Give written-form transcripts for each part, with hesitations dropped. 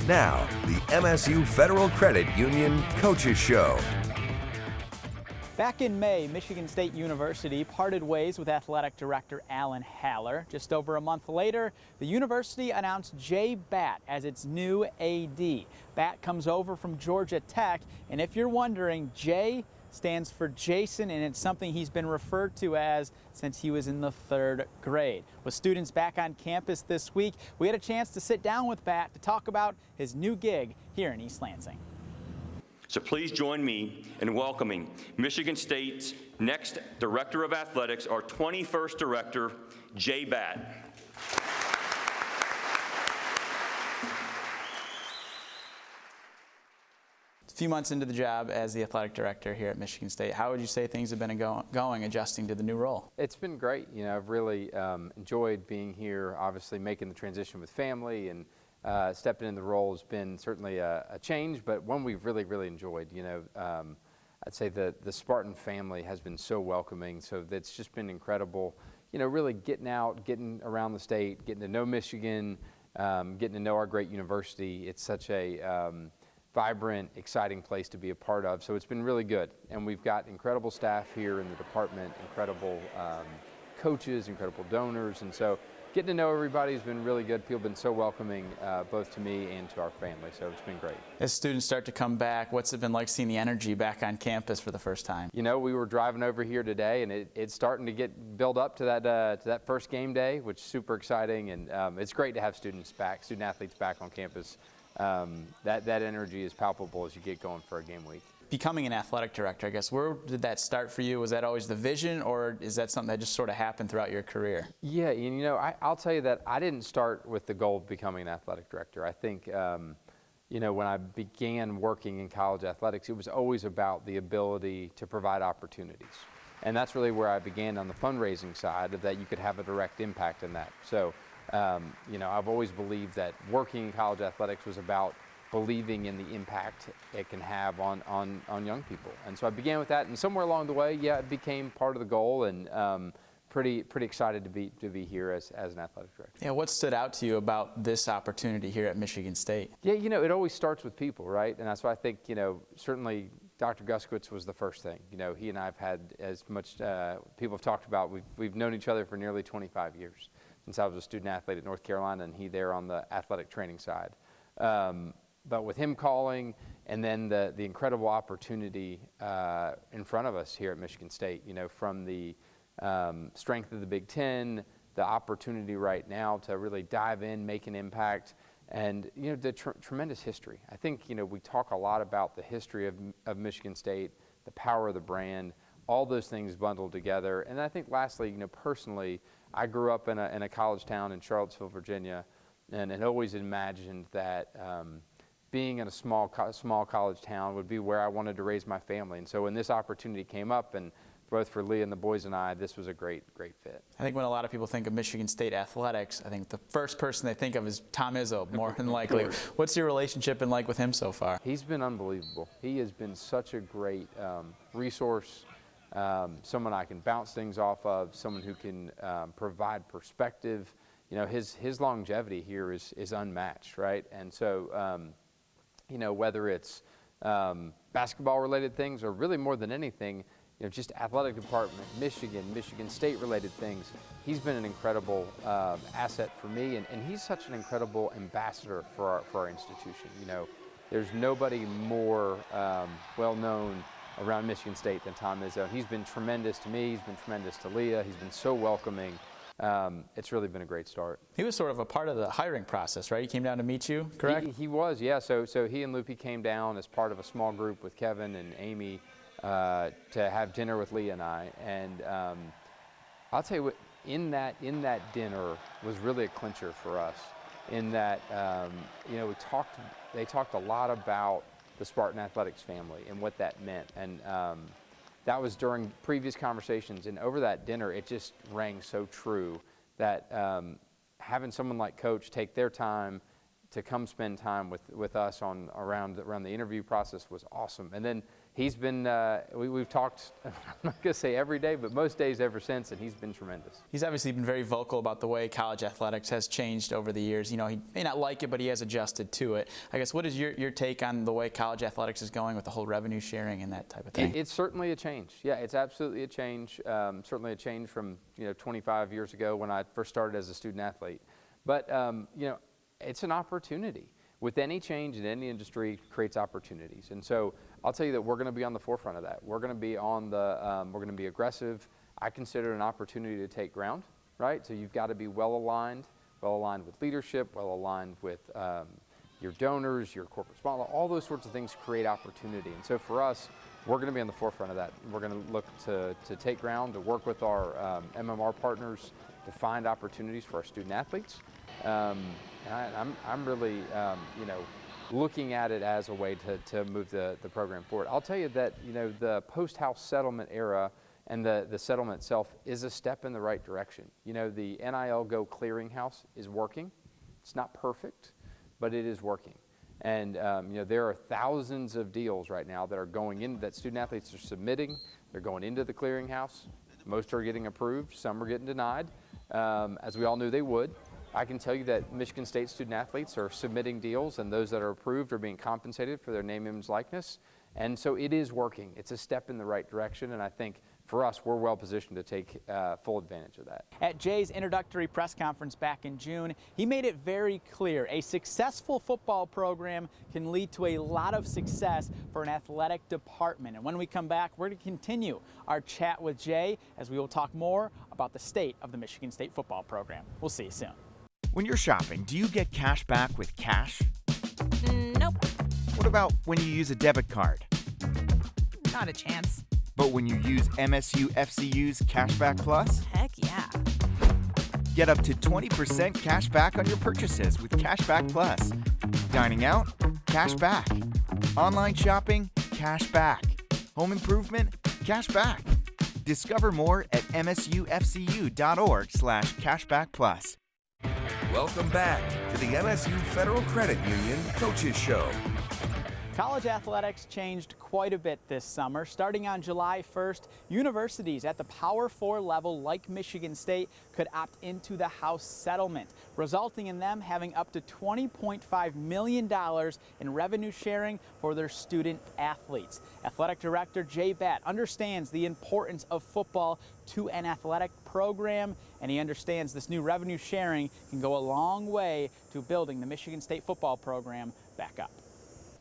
Now, the MSU Federal Credit Union Coaches Show. Back in May, Michigan State University parted ways with Athletic Director Alan Haller. Just over a month later, the university announced Jay Batt as its new AD. Batt comes over from Georgia Tech, and if you're wondering, Jay stands for Jason, and it's something he's been referred to as since he was in the 3rd grade. With students back on campus this week, we had a chance to sit down with Batt to talk about his new gig here in East Lansing. So please join me in welcoming Michigan State's next Director of Athletics, our 21st Director, Jay Batt. A few months into the job as the athletic director here at Michigan State, how would you say things have been going adjusting to the new role? It's been great. You know, I've really enjoyed being here, obviously making the transition with family, and stepping in the role has been certainly a change, but one we've really enjoyed. You know, I'd say the Spartan family has been so welcoming, so it's just been incredible. You know, really getting out, getting around the state, getting to know Michigan, getting to know our great university. It's such a vibrant, exciting place to be a part of, so it's been really good. And we've got incredible staff here in the department, incredible coaches, incredible donors, and so getting to know everybody has been really good. People have been so welcoming, both to me and to our family, so it's been great. As students start to come back, what's it been like seeing the energy back on campus for the first time? You know, we were driving over here today, and it's starting to build up to that first game day, which is super exciting, and it's great to have student athletes back on campus. That energy is palpable as you get going for a game week. Becoming an athletic director, I guess, where did that start for you? Was that always the vision, or is that something that just sort of happened throughout your career? Yeah, you know, I'll tell you that I didn't start with the goal of becoming an athletic director. I think, you know, when I began working in college athletics, it was always about the ability to provide opportunities. And that's really where I began on the fundraising side, of that you could have a direct impact in that. So, you know, I've always believed that working in college athletics was about believing in the impact it can have on young people. And so I began with that, and somewhere along the way, yeah, it became part of the goal, and pretty excited to be here as an athletic director. Yeah, what stood out to you about this opportunity here at Michigan State? Yeah, you know, it always starts with people, right? And that's why I think, you know, certainly Dr. Guskowitz was the first thing. You know, he and I have had as much, people have talked about, we've known each other for nearly 25 years, since I was a student athlete at North Carolina, and he there on the athletic training side. But with him calling, and then the incredible opportunity in front of us here at Michigan State, you know, from the strength of the Big Ten, the opportunity right now to really dive in, make an impact, and, you know, the tremendous history. I think, you know, we talk a lot about the history of Michigan State, the power of the brand, all those things bundled together. And I think lastly, you know, personally, I grew up in a college town in Charlottesville, Virginia, and had always imagined that being in a small college town would be where I wanted to raise my family. And so when this opportunity came up, and both for Leah and the boys and I, this was a great fit. I think when a lot of people think of Michigan State athletics, I think the first person they think of is Tom Izzo, more than likely. What's your relationship been like with him so far? He's been unbelievable. He has been such a great resource, someone I can bounce things off of, someone who can provide perspective. You know, his longevity here is unmatched, right? And so, you know, whether it's basketball-related things, or really more than anything, you know, just athletic department, Michigan State-related things, he's been an incredible asset for me, and he's such an incredible ambassador for our institution. You know, there's nobody more well-known around Michigan State than Tom Izzo. He's been tremendous to me. He's been tremendous to Leah. He's been so welcoming. It's really been a great start. He was sort of a part of the hiring process, right? He came down to meet you, correct? He was, yeah. So he and Loopy came down as part of a small group with Kevin and Amy to have dinner with Leah and I. And I'll tell you what, in that dinner was really a clincher for us. In that, you know, they talked a lot about the Spartan Athletics family and what that meant. And that was during previous conversations, and over that dinner, it just rang so true that having someone like Coach take their time to come spend time with us around the interview process was awesome. And then he's been, we've talked, I'm not going to say every day, but most days ever since, and he's been tremendous. He's obviously been very vocal about the way college athletics has changed over the years. You know, he may not like it, but he has adjusted to it. I guess, what is your take on the way college athletics is going with the whole revenue sharing and that type of thing? It's certainly a change. Yeah, it's absolutely a change. Certainly a change from, 25 years ago when I first started as a student athlete. But, it's an opportunity. With any change in any industry creates opportunities. And so I'll tell you that we're going to be on the forefront of that. We're going to be on the, we're going to be aggressive. I consider it an opportunity to take ground, right? So you've got to be well aligned with leadership, well aligned with your donors, your corporate sponsor, all those sorts of things create opportunity. And so for us, we're going to be on the forefront of that. We're going to look to take ground, to work with our MMR partners to find opportunities for our student athletes. And I'm really, looking at it as a way to move the program forward. I'll tell you that, the post-house settlement era and the settlement itself is a step in the right direction. The NIL Go clearinghouse is working. It's not perfect, but it is working. And, there are thousands of deals right now that are going in, that student athletes are submitting. They're going into the clearinghouse. Most are getting approved. Some are getting denied, as we all knew they would. I can tell you that Michigan State student athletes are submitting deals, and those that are approved are being compensated for their name, image, likeness. And so it is working. It's a step in the right direction, and I think for us, we're well positioned to take full advantage of that. At Jay's introductory press conference back in June, he made it very clear a successful football program can lead to a lot of success for an athletic department. And when we come back, we're going to continue our chat with Jay as we will talk more about the state of the Michigan State football program. We'll see you soon. When you're shopping, do you get cash back with cash? Nope. What about when you use a debit card? Not a chance. But when you use MSU FCU's Cashback Plus? Heck yeah. Get up to 20% cash back on your purchases with Cashback Plus. Dining out? Cash back. Online shopping? Cash back. Home improvement? Cash back. Discover more at msufcu.org/cashbackplus. Welcome back to the MSU Federal Credit Union Coaches Show. College athletics changed quite a bit this summer. Starting on July 1st, universities at the Power 4 level like Michigan State could opt into the House settlement, resulting in them having up to $20.5 million in revenue sharing for their student athletes. Athletic Director Jay Batt understands the importance of football to an athletic program, and he understands this new revenue sharing can go a long way to building the Michigan State football program back up.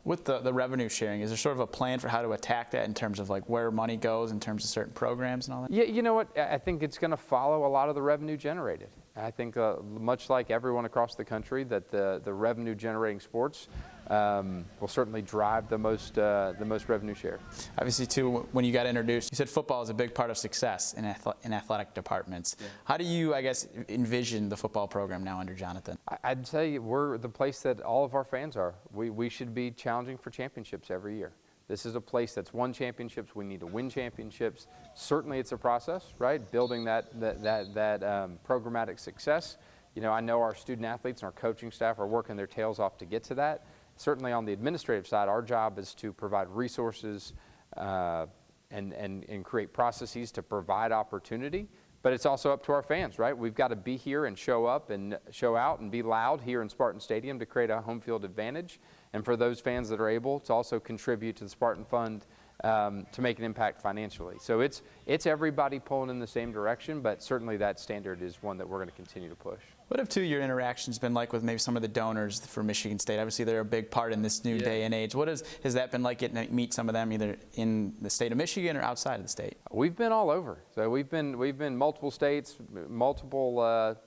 With the revenue sharing, is there sort of a plan for how to attack that in terms of like where money goes in terms of certain programs and all that? Yeah, you know what? I think it's going to follow a lot of the revenue generated. I think much like everyone across the country, that the revenue generating sports will certainly drive the most revenue share. Obviously, too, when you got introduced, you said football is a big part of success in athletic departments. Yeah. How do you, I guess, envision the football program now under Jonathan? I'd say we're the place that all of our fans are. We should be challenging for championships every year. This is a place that's won championships. We need to win championships. Certainly, it's a process, right? Building that programmatic success. I know our student athletes and our coaching staff are working their tails off to get to that. Certainly, on the administrative side, our job is to provide resources and create processes to provide opportunity. But it's also up to our fans, right? We've got to be here and show up and show out and be loud here in Spartan Stadium to create a home field advantage. And for those fans that are able to also contribute to the Spartan Fund to make an impact financially. So it's everybody pulling in the same direction, but certainly that standard is one that we're going to continue to push. What have your interactions been like with maybe some of the donors for Michigan State? Obviously, they're a big part in this new day and age. What has that been like getting to meet some of them either in the state of Michigan or outside of the state? We've been all over. So we've been multiple states, multiple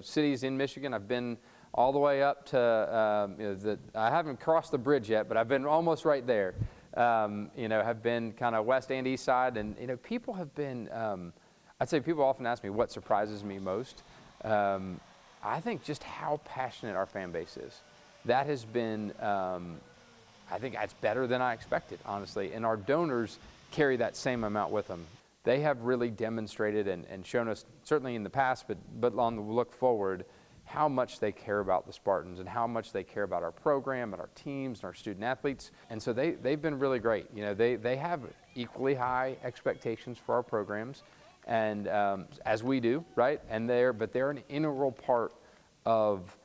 cities in Michigan. I've been all the way up to I haven't crossed the bridge yet, but I've been almost right there. Have been kind of west and east side, and people have been. I'd say people often ask me what surprises me most. I think just how passionate our fan base is. That has been. I think that's better than I expected, honestly. And our donors carry that same amount with them. They have really demonstrated and shown us, certainly in the past, but on the look forward, how much they care about the Spartans and how much they care about our program and our teams and our student athletes. And so they've been really great. You know, they have equally high expectations for our programs, and as we do, right? And they're an integral part of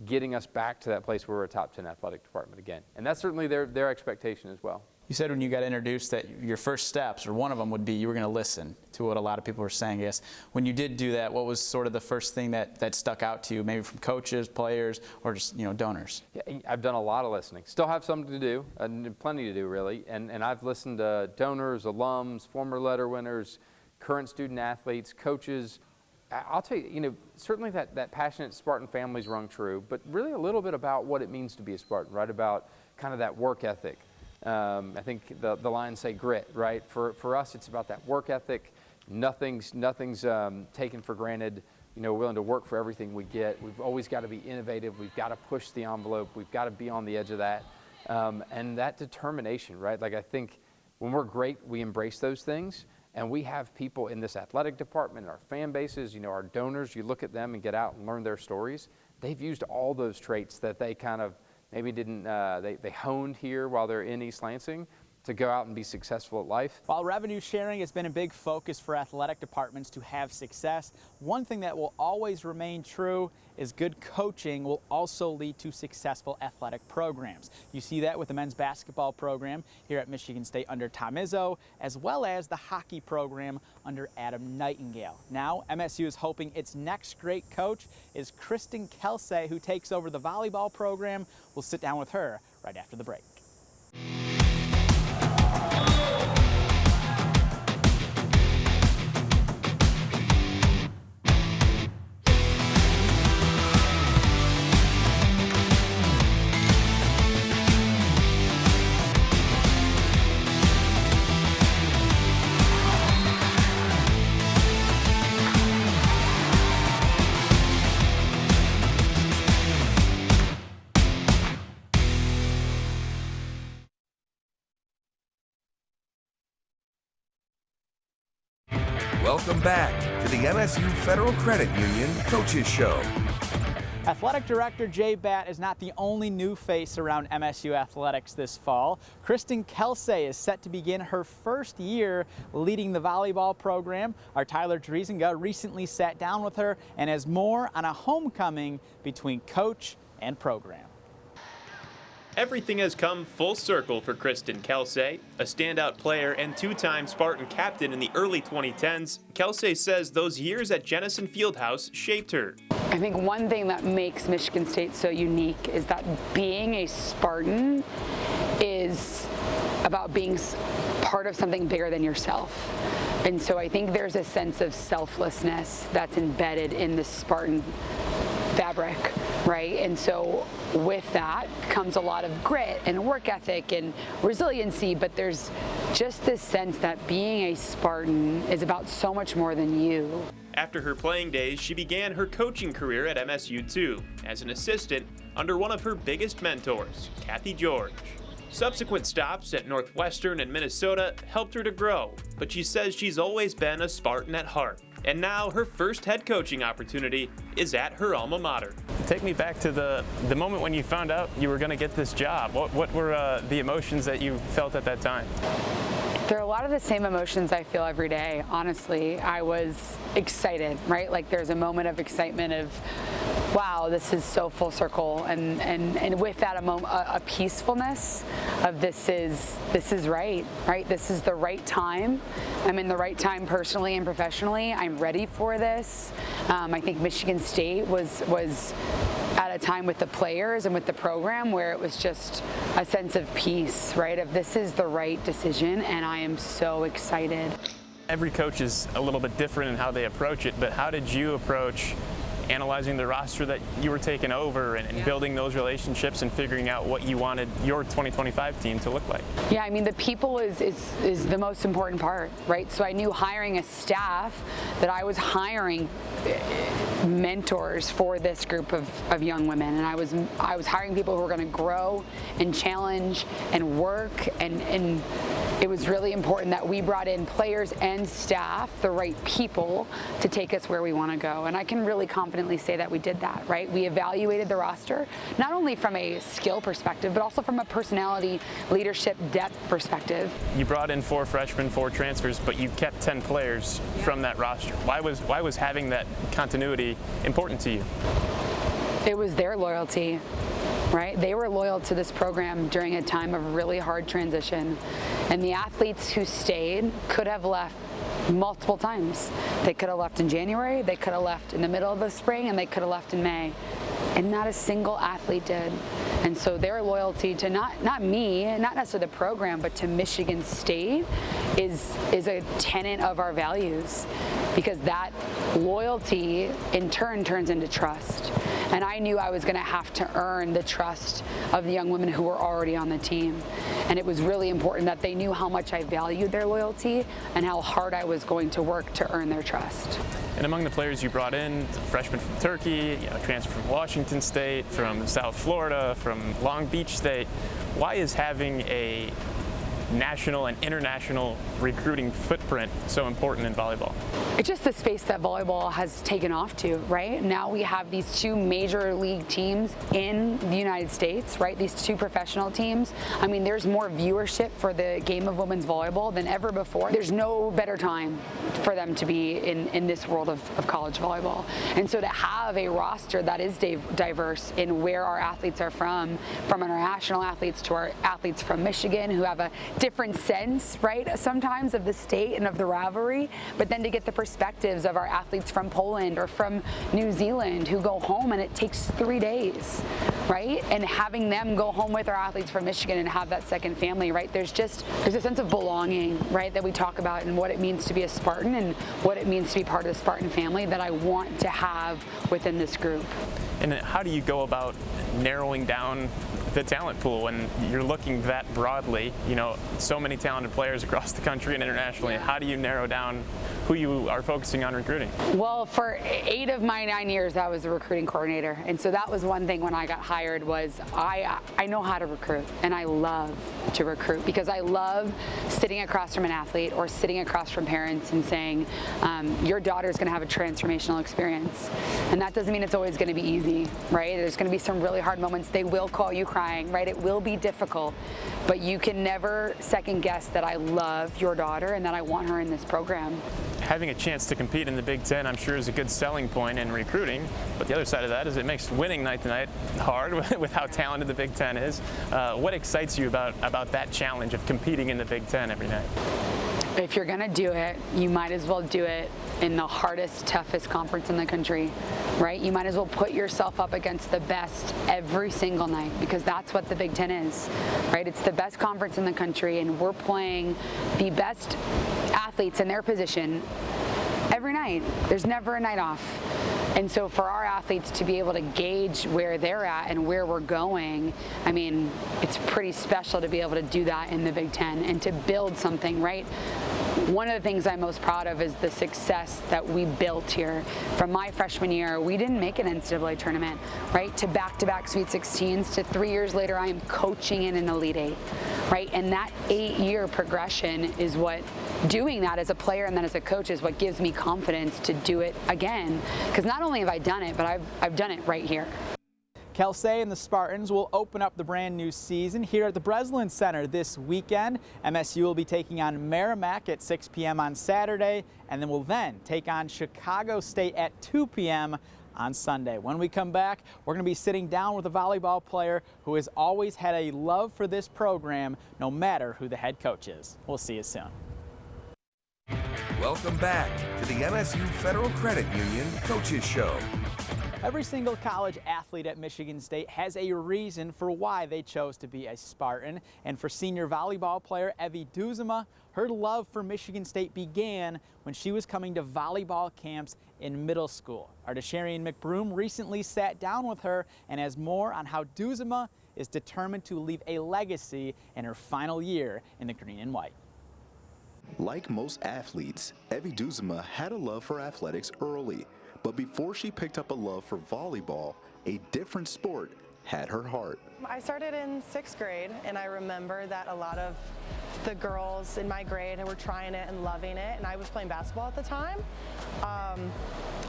getting us back to that place where we're a top 10 athletic department again. And that's certainly their expectation as well. You said when you got introduced that your first steps, or one of them would be you were going to listen to what a lot of people were saying. Yes. When you did do that, what was sort of the first thing that stuck out to you, maybe from coaches, players, or just, donors? Yeah, I've done a lot of listening. Still have something to do, and plenty to do really. And I've listened to donors, alums, former letter winners, current student athletes, coaches. I'll tell you, certainly that passionate Spartan family's rung true, but really a little bit about what it means to be a Spartan, right? About kind of that work ethic. I think the lines say grit, right? For us, it's about that work ethic. Nothing's taken for granted. Willing to work for everything we get. We've always got to be innovative. We've got to push the envelope. We've got to be on the edge of that. And that determination, right? Like, I think when we're great, we embrace those things. And we have people in this athletic department, our fan bases, our donors, you look at them and get out and learn their stories. They've used all those traits that they kind of maybe didn't, they honed here while they're in East Lansing to go out and be successful at life. While revenue sharing has been a big focus for athletic departments to have success, one thing that will always remain true is good coaching will also lead to successful athletic programs. You see that with the men's basketball program here at Michigan State under Tom Izzo, as well as the hockey program under Adam Nightingale. Now, MSU is hoping its next great coach is Kristen Kelsey, who takes over the volleyball program. We'll sit down with her right after the break. Welcome back to the MSU Federal Credit Union Coaches Show. Athletic Director Jay Batt is not the only new face around MSU athletics this fall. Kristen Kelsey is set to begin her first year leading the volleyball program. Our Tyler Driesinga recently sat down with her and has more on a homecoming between coach and program. Everything has come full circle for Kristen Kelsey, a standout player and two-time Spartan captain in the early 2010s. Kelsey says those years at Jennison Fieldhouse shaped her. I think one thing that makes Michigan State so unique is that being a Spartan is about being part of something bigger than yourself. And so I think there's a sense of selflessness that's embedded in the Spartan fabric, right? And so with that comes a lot of grit and work ethic and resiliency, but there's just this sense that being a Spartan is about so much more than you. After her playing days, she began her coaching career at MSU too, as an assistant under one of her biggest mentors, Kathy George. Subsequent stops at Northwestern and Minnesota helped her to grow, but she says she's always been a Spartan at heart. And now her first head coaching opportunity is at her alma mater. Take me back to the moment when you found out you were going to get this job. What were the emotions that you felt at that time? There are a lot of the same emotions I feel every day, honestly. I was excited, right? Like there's a moment of excitement of, wow, this is so full circle, and with that a peacefulness of this is right? This is the right time. I'm in the right time personally and professionally. I'm ready for this. I think Michigan State was at a time with the players and with the program where it was just a sense of peace, right? Of this is the right decision, and I am so excited. Every coach is a little bit different in how they approach it, but how did you approach analyzing the roster that you were taking over and building those relationships and figuring out what you wanted your 2025 team to look like? Yeah, I mean, the people is the most important part, right? So I knew hiring a staff that I was hiring mentors for this group of young women, and I was hiring people who were going to grow and challenge and work and it was really important that we brought in players and staff, the right people, to take us where we want to go. And I can really confidently say that we did that, right? We evaluated the roster, not only from a skill perspective, but also from a personality, leadership, depth perspective. You brought in 4 freshmen, 4 transfers, but you kept 10 players from that roster. Why was having that continuity important to you? It was their loyalty. Right? They were loyal to this program during a time of really hard transition. And the athletes who stayed could have left multiple times. They could have left in January, they could have left in the middle of the spring, and they could have left in May. And not a single athlete did. And so their loyalty to not me, not necessarily the program, but to Michigan State is a tenet of our values, because that loyalty in turn turns into trust. And I knew I was going to have to earn the trust of the young women who were already on the team. And it was really important that they knew how much I valued their loyalty and how hard I was going to work to earn their trust. And among the players you brought in, freshmen from Turkey, transfer from Washington State, from South Florida, from Long Beach State. Why is having a national and international recruiting footprint so important in volleyball? It's just the space that volleyball has taken off to, right? Now we have these 2 major league teams in the United States, right? These 2 professional teams. I mean, there's more viewership for the game of women's volleyball than ever before. There's no better time for them to be in this world of college volleyball. And so to have a roster that is diverse in where our athletes are from international athletes to our athletes from Michigan who have a different sense, right, sometimes of the state and of the rivalry, but then to get the perspectives of our athletes from Poland or from New Zealand who go home and it takes 3 days, right? And having them go home with our athletes from Michigan and have that second family, right? There's a sense of belonging, right, that we talk about and what it means to be a Spartan and what it means to be part of the Spartan family that I want to have within this group. And how do you go about narrowing down the talent pool when you're looking that broadly? So many talented players across the country and internationally. How do you narrow down who you are focusing on recruiting? Well, for 8 of my 9 years, I was a recruiting coordinator. And so that was one thing when I got hired was I know how to recruit, and I love to recruit because I love sitting across from an athlete or sitting across from parents and saying, your daughter's going to have a transformational experience. And that doesn't mean it's always going to be easy, right? There's going to be some really hard moments. They will call you crying, right? It will be difficult, but you can never second guess that I love your daughter and that I want her in this program. Having a chance to compete in the Big Ten, I'm sure, is a good selling point in recruiting. But the other side of that is it makes winning night to night hard with how talented the Big Ten is. What excites you about that challenge of competing in the Big Ten every night? If you're going to do it, you might as well do it in the hardest, toughest conference in the country, right? You might as well put yourself up against the best every single night because that's what the Big Ten is, right? It's the best conference in the country, and we're playing the best athletes in their position every night. There's never a night off. And so for our athletes to be able to gauge where they're at and where we're going, I mean, it's pretty special to be able to do that in the Big Ten and to build something, right? One of the things I'm most proud of is the success that we built here. From my freshman year, we didn't make an NCAA tournament, right? To back-to-back Sweet 16s, to 3 years later, I am coaching in an Elite Eight, right? And that 8-year progression is what, doing that as a player and then as a coach is what gives me confidence to do it again. Because not only have I done it, but I've done it right here. Kelsey and the Spartans will open up the brand new season here at the Breslin Center this weekend. MSU will be taking on Merrimack at 6 p.m. on Saturday, and then will take on Chicago State at 2 p.m. on Sunday. When we come back, we're going to be sitting down with a volleyball player who has always had a love for this program, no matter who the head coach is. We'll see you soon. Welcome back to the MSU Federal Credit Union Coaches Show. Every single college athlete at Michigan State has a reason for why they chose to be a Spartan. And for senior volleyball player Evie Duzema, her love for Michigan State began when she was coming to volleyball camps in middle school. Our Desharian McBroom recently sat down with her and has more on how Duzema is determined to leave a legacy in her final year in the green and white. Like most athletes, Evie Duzema had a love for athletics early. But before she picked up a love for volleyball, a different sport had her heart. I started in 6th grade, and I remember that a lot of the girls in my grade were trying it and loving it, and I was playing basketball at the time.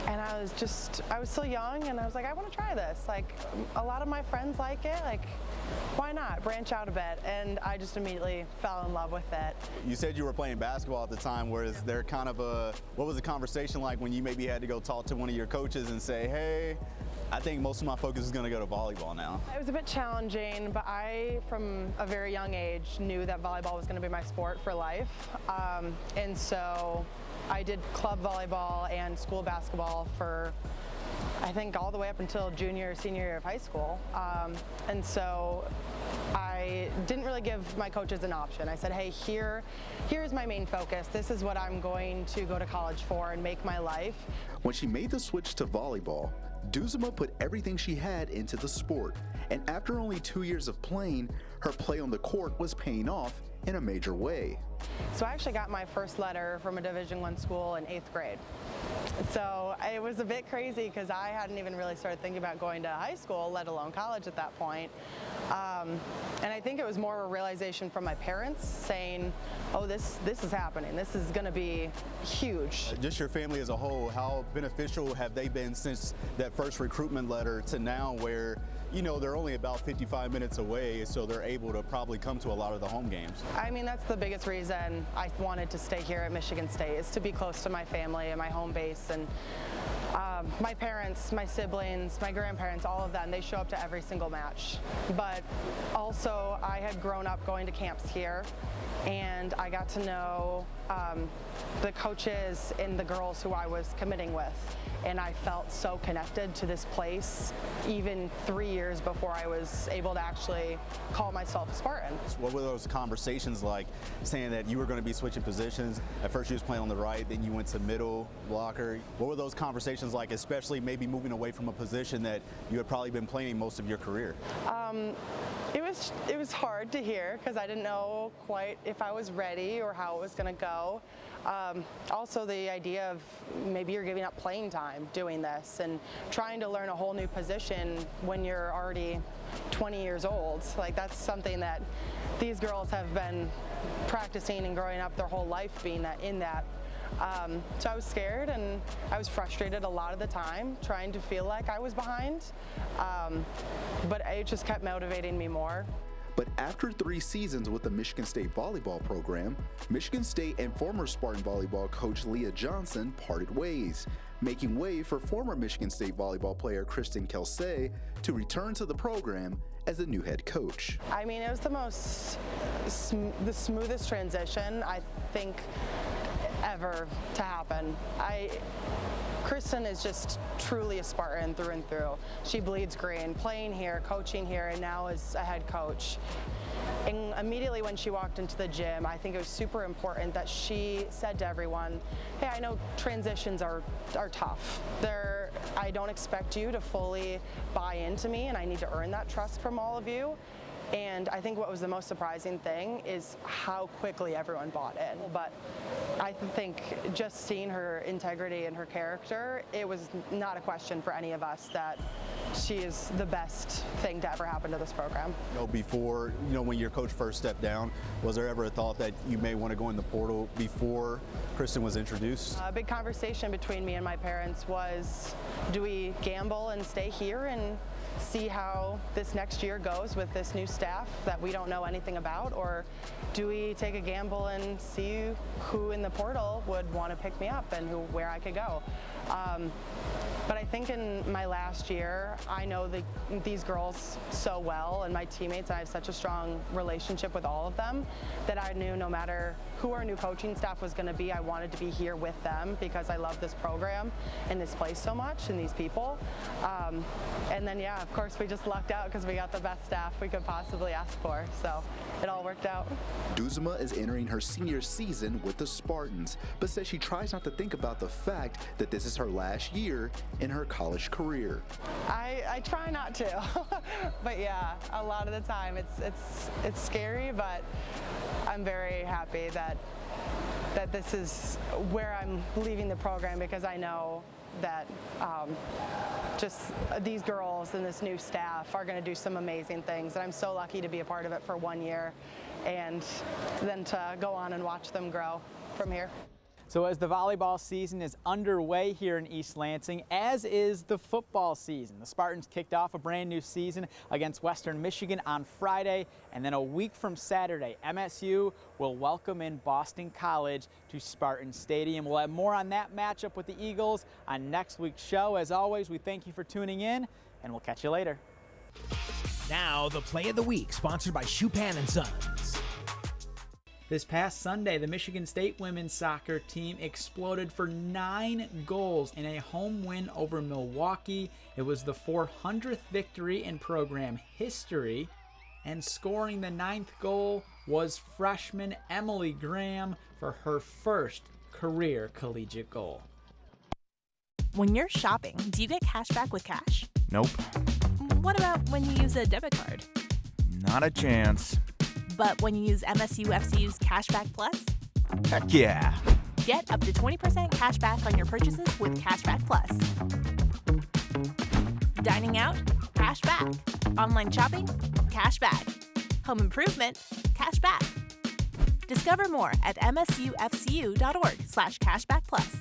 And I was so young, and I was like, I want to try this. Like, a lot of my friends like it, like, why not branch out a bit? And I just immediately fell in love with it. You said you were playing basketball at the time. Was there kind of what was the conversation like when you maybe had to go talk to one of your coaches and say, hey, I think most of my focus is going to go to volleyball now? It was a bit challenging, but I, from a very young age, knew that volleyball was going to be my sport for life. And so I did club volleyball and school basketball for, I think, all the way up until junior or senior year of high school. And so I didn't really give my coaches an option. I said, hey, here's my main focus. This is what I'm going to go to college for and make my life. When she made the switch to volleyball, Duzema put everything she had into the sport, and after only 2 years of playing, her play on the court was paying off in a major way. So I actually got my first letter from a Division I school in 8th grade. So it was a bit crazy because I hadn't even really started thinking about going to high school, let alone college at that point. And I think it was more of a realization from my parents saying, oh, this is happening. This is going to be huge. Just your family as a whole, how beneficial have they been since that first recruitment letter to now where, you know, they're only about 55 minutes away, so they're able to probably come to a lot of the home games? I mean, that's the biggest reason I wanted to stay here at Michigan State, is to be close to my family and my home base. And my parents, my siblings, my grandparents, all of them, they show up to every single match. But also, I had grown up going to camps here, and I got to know the coaches and the girls who I was committing with. And I felt so connected to this place even 3 years before I was able to actually call myself a Spartan. What were those conversations like, saying that you were going to be switching positions? At first you was playing on the right, then you went to middle blocker. What were those conversations like, especially maybe moving away from a position that you had probably been playing most of your career? It was hard to hear because I didn't know quite if I was ready or how it was going to go. Also, the idea of maybe you're giving up playing time doing this and trying to learn a whole new position when you're already 20 years old. Like, that's something that these girls have been practicing and growing up their whole life being in that. So I was scared and I was frustrated a lot of the time, trying to feel like I was behind, but it just kept motivating me more. But after 3 seasons with the Michigan State volleyball program, Michigan State and former Spartan volleyball coach Leah Johnson parted ways, making way for former Michigan State volleyball player Kristen Kelsey to return to the program as the new head coach. I mean, it was the smoothest transition, I think, ever to happen. Kristen is just truly a Spartan through and through. She bleeds green, playing here, coaching here, and now is a head coach. And immediately when she walked into the gym, I think it was super important that she said to everyone, hey, I know transitions are tough. I don't expect you to fully buy into me, and I need to earn that trust from all of you. And I think what was the most surprising thing is how quickly everyone bought in. But I think just seeing her integrity and her character, it was not a question for any of us that she is the best thing to ever happen to this program. You know, before, when your coach first stepped down, was there ever a thought that you may want to go in the portal before Kristen was introduced? A big conversation between me and my parents was, do we gamble and stay here and see how this next year goes with this new staff that we don't know anything about, or do we take a gamble and see who in the portal would want to pick me up and where I could go? But I think in my last year, I know these girls so well, and my teammates, I have such a strong relationship with all of them that I knew no matter who our new coaching staff was going to be, I wanted to be here with them because I love this program and this place so much and these people. And then, yeah, of course, we just lucked out because we got the best staff we could possibly ask for. So it all worked out. Duzema is entering her senior season with the Spartans, but says she tries not to think about the fact that this is her last year in her college career. I try not to, but yeah, a lot of the time it's scary, but I'm very happy that this is where I'm leaving the program because I know that just these girls and this new staff are going to do some amazing things. And I'm so lucky to be a part of it for 1 year and then to go on and watch them grow from here. So as the volleyball season is underway here in East Lansing, as is the football season. The Spartans kicked off a brand new season against Western Michigan on Friday, and then a week from Saturday, MSU will welcome in Boston College to Spartan Stadium. We'll have more on that matchup with the Eagles on next week's show. As always, we thank you for tuning in, and we'll catch you later. Now, the play of the week, sponsored by Chupan & Sons. This past Sunday, the Michigan State women's soccer team exploded for 9 goals in a home win over Milwaukee. It was the 400th victory in program history, and scoring the 9th goal was freshman Emily Graham for her first career collegiate goal. When you're shopping, do you get cash back with cash? Nope, What about when you use a debit card? not a chance. But when you use MSU FCU's Cashback Plus? Heck yeah. Get up to 20% cash back on your purchases with Cashback Plus. Dining out? Cash back. Online shopping? Cash back. Home improvement? Cash back. Discover more at msufcu.org/cashbackplus.